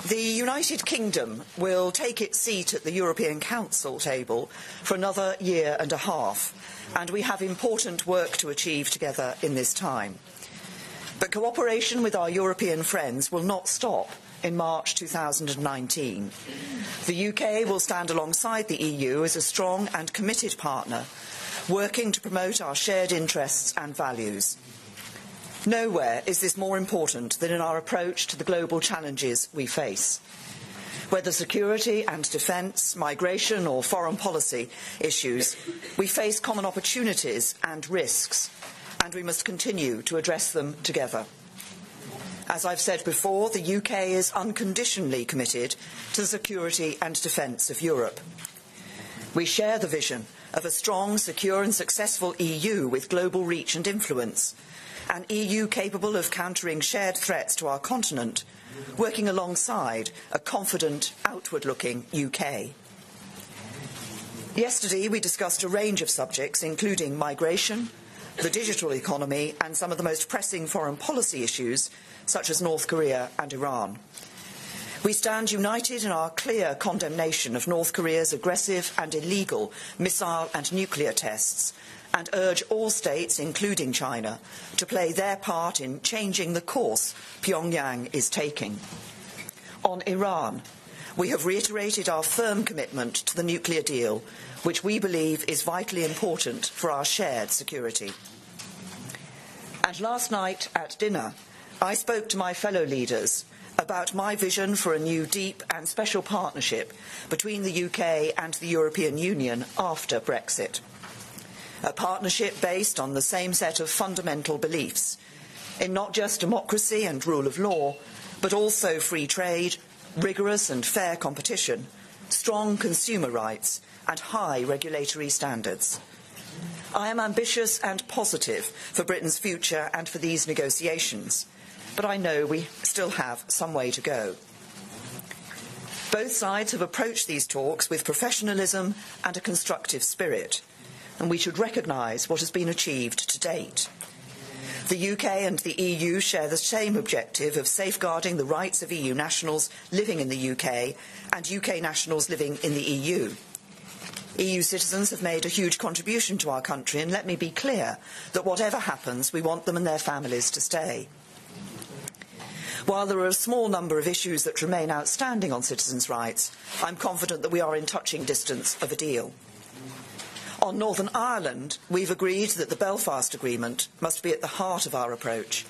The United Kingdom will take its seat at the European Council table for another year and a half, and we have important work to achieve together in this time. But cooperation with our European friends will not stop in March 2019. The UK will stand alongside the EU as a strong and committed partner, working to promote our shared interests and values. Nowhere is this more important than in our approach to the global challenges we face. Whether security and defence, migration or foreign policy issues, we face common opportunities and risks, and we must continue to address them together. As I've said before, the UK is unconditionally committed to the security and defence of Europe. We share the vision of a strong, secure and successful EU with global reach and influence, an EU capable of countering shared threats to our continent, working alongside a confident, outward-looking UK. Yesterday, we discussed a range of subjects, including migration, the digital economy, and some of the most pressing foreign policy issues, such as North Korea and Iran. We stand united in our clear condemnation of North Korea's aggressive and illegal missile and nuclear tests, and urge all states, including China, to play their part in changing the course Pyongyang is taking. On Iran, we have reiterated our firm commitment to the nuclear deal, which we believe is vitally important for our shared security. And last night at dinner, I spoke to my fellow leaders about my vision for a new deep and special partnership between the UK and the European Union after Brexit. A partnership based on the same set of fundamental beliefs in not just democracy and rule of law, but also free trade, rigorous and fair competition, strong consumer rights and high regulatory standards. I am ambitious and positive for Britain's future and for these negotiations, but I know we still have some way to go. Both sides have approached these talks with professionalism and a constructive spirit, and we should recognise what has been achieved to date. The UK and the EU share the same objective of safeguarding the rights of EU nationals living in the UK and UK nationals living in the EU. EU citizens have made a huge contribution to our country, and let me be clear that whatever happens, we want them and their families to stay. While there are a small number of issues that remain outstanding on citizens' rights, I'm confident that we are in touching distance of a deal. On Northern Ireland, we've agreed that the Belfast Agreement must be at the heart of our approach,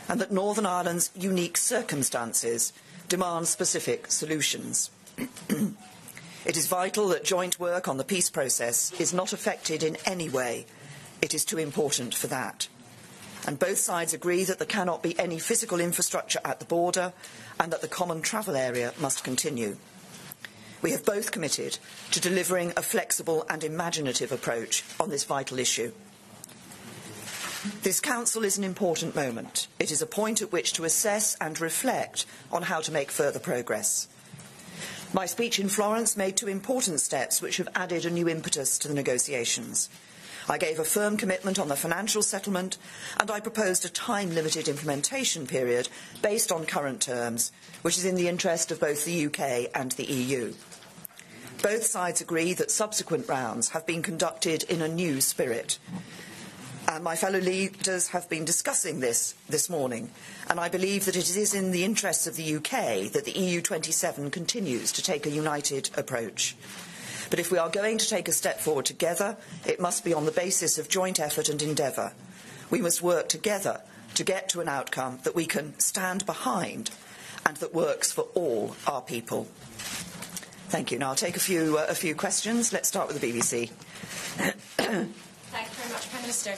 and that Northern Ireland's unique circumstances demand specific solutions. It is vital that joint work on the peace process is not affected in any way. It is too important for that. And both sides agree that there cannot be any physical infrastructure at the border and that the common travel area must continue. We have both committed to delivering a flexible and imaginative approach on this vital issue. This Council is an important moment. It is a point at which to assess and reflect on how to make further progress. My speech in Florence made two important steps which have added a new impetus to the negotiations. I gave a firm commitment on the financial settlement, and I proposed a time-limited implementation period based on current terms, which is in the interest of both the UK and the EU. Both sides agree that subsequent rounds have been conducted in a new spirit. My fellow leaders have been discussing this morning, and I believe that it is in the interests of the UK that the EU27 continues to take a united approach. But if we are going to take a step forward together, it must be on the basis of joint effort and endeavour. We must work together to get to an outcome that we can stand behind and that works for all our people. Thank you. Now I'll take a few questions. Let's start with the BBC. Thank you very much, Prime Minister.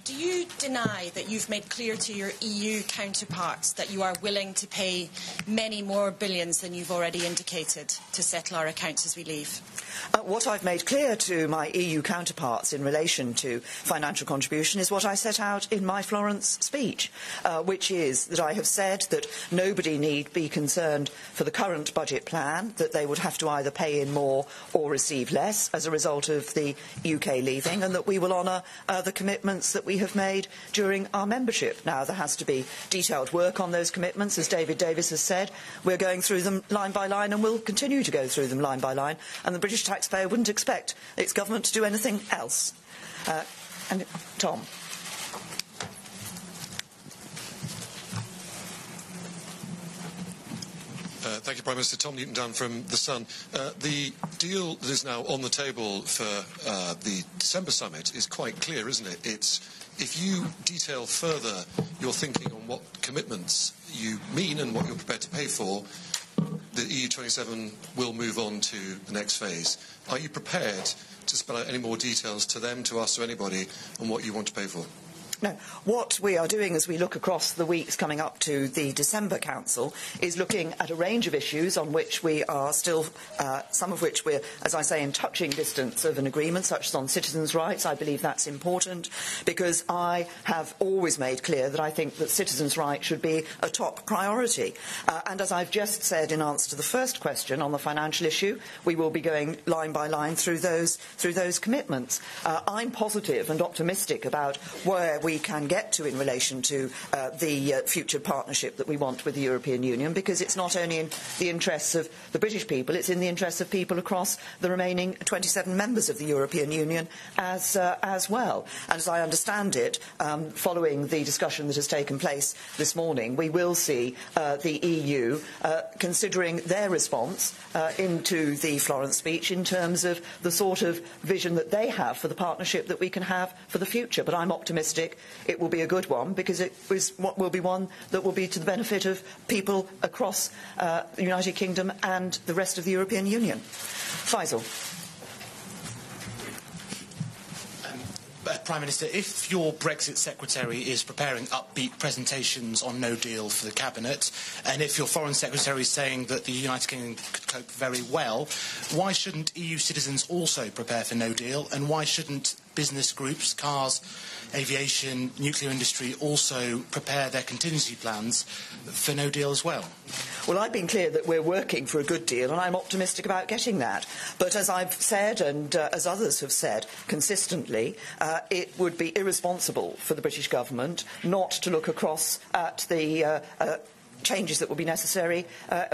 Do you deny that you've made clear to your EU counterparts that you are willing to pay many more billions than you've already indicated to settle our accounts as we leave? What I've made clear to my EU counterparts in relation to financial contribution is what I set out in my Florence speech, which is that I have said that nobody need be concerned for the current budget plan, that they would have to either pay in more or receive less as a result of the UK leaving, and that we will honour the commitments that we have made during our membership. Now, there has to be detailed work on those commitments, as David Davis has said. We're going through them line by line and will continue to go through them line by line, and the British taxpayer wouldn't expect its government to do anything else. And Tom. Thank you, Prime Minister. Tom Newton-Dunn from The Sun. The deal that is now on the table for the December summit is quite clear, isn't it? It's if you detail further your thinking on what commitments you mean and what you're prepared to pay for, the EU27 will move on to the next phase. Are you prepared to spell out any more details to them, to us, to anybody on what you want to pay for? No. What we are doing as we look across the weeks coming up to the December Council is looking at a range of issues on which we are still, some of which we're, as I say, in touching distance of an agreement, such as on citizens' rights. I believe that's important because I have always made clear that I think that citizens' rights should be a top priority. And as I've just said in answer to the first question on the financial issue, we will be going line by line through those commitments. I'm positive and optimistic about where we can get to in relation to the future partnership that we want with the European Union, because it's not only in the interests of the British people, it's in the interests of people across the remaining 27 members of the European Union as well. And as I understand it, following the discussion that has taken place this morning, we will see the EU considering their response into the Florence speech in terms of the sort of vision that they have for the partnership that we can have for the future. But I'm optimistic it will be a good one, because it is what will be one that will be to the benefit of people across the United Kingdom and the rest of the European Union. Faisal. Prime Minister, if your Brexit Secretary is preparing upbeat presentations on no deal for the Cabinet, and if your Foreign Secretary is saying that the United Kingdom could cope very well, why shouldn't EU citizens also prepare for no deal, and why shouldn't business groups, cars, aviation, nuclear industry also prepare their contingency plans for no deal as well? Well, I've been clear that we're working for a good deal, and I'm optimistic about getting that. But as I've said, and as others have said consistently, it would be irresponsible for the British government not to look across at the changes that will be necessary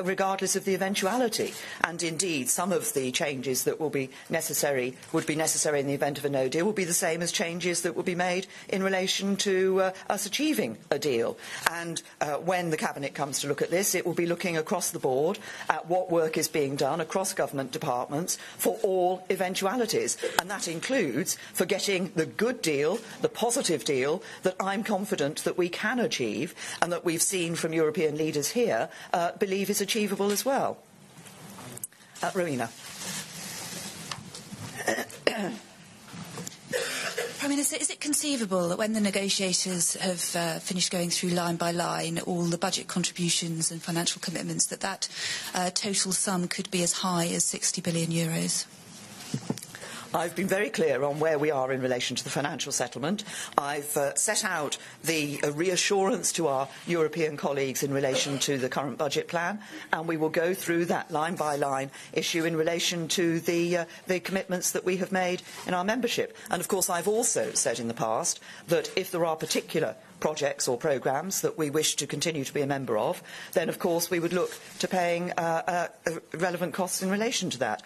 regardless of the eventuality. And indeed, some of the changes that would be necessary in the event of a no deal will be the same as changes that will be made in relation to us achieving a deal. And when the Cabinet comes to look at this, it will be looking across the board at what work is being done across government departments for all eventualities. And that includes for getting the good deal, the positive deal that I'm confident that we can achieve and that we've seen from European leaders here believe is achievable as well. Rowena. Prime Minister, is it conceivable that when the negotiators have finished going through line by line all the budget contributions and financial commitments, that total sum could be as high as €60 billion? I've been very clear on where we are in relation to the financial settlement. I've set out the reassurance to our European colleagues in relation to the current budget plan, and we will go through that line-by-line issue in relation to the commitments that we have made in our membership. And, of course, I've also said in the past that if there are particular projects or programmes that we wish to continue to be a member of, then, of course, we would look to paying relevant costs in relation to that.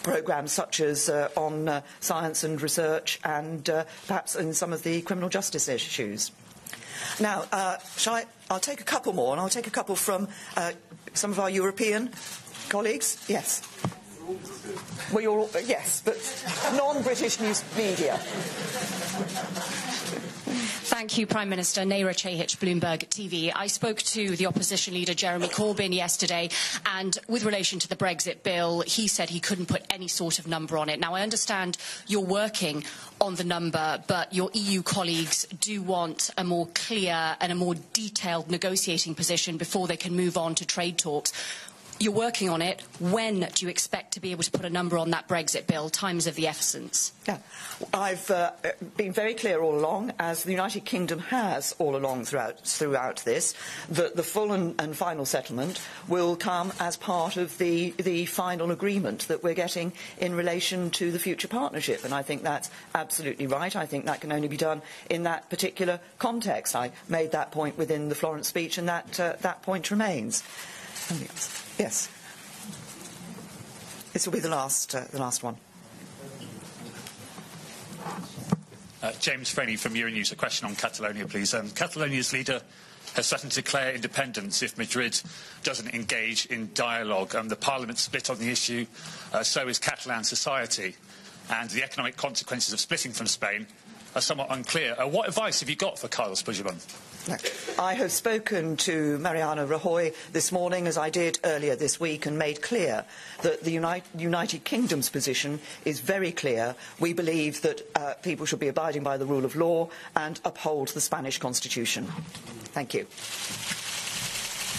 Programmes such as on science and research and perhaps in some of the criminal justice issues. Now, I'll take a couple more, and I'll take a couple from some of our European colleagues. Yes. Well, you're all, yes, but non-British news media. Thank you, Prime Minister. Naira Chehich, Bloomberg TV. I spoke to the opposition leader, Jeremy Corbyn, yesterday, and with relation to the Brexit bill, he said he couldn't put any sort of number on it. Now, I understand you're working on the number, but your EU colleagues do want a more clear and a more detailed negotiating position before they can move on to trade talks. You're working on it. When do you expect to be able to put a number on that Brexit bill? Time's of the essence. Yeah. I've been very clear all along, as the United Kingdom has all along throughout this, that the full and final settlement will come as part of the final agreement that we're getting in relation to the future partnership. And I think that's absolutely right. I think that can only be done in that particular context. I made that point within the Florence speech, and that point remains. Yes. This will be the last one. James Franey from Euronews. A question on Catalonia, please. Catalonia's leader has threatened to declare independence if Madrid doesn't engage in dialogue. The Parliament split on the issue, so is Catalan society. And the economic consequences of splitting from Spain are somewhat unclear. What advice have you got for Carlos Puigdemont? I have spoken to Mariano Rajoy this morning, as I did earlier this week, and made clear that the United Kingdom's position is very clear. We believe that people should be abiding by the rule of law and uphold the Spanish Constitution. Thank you.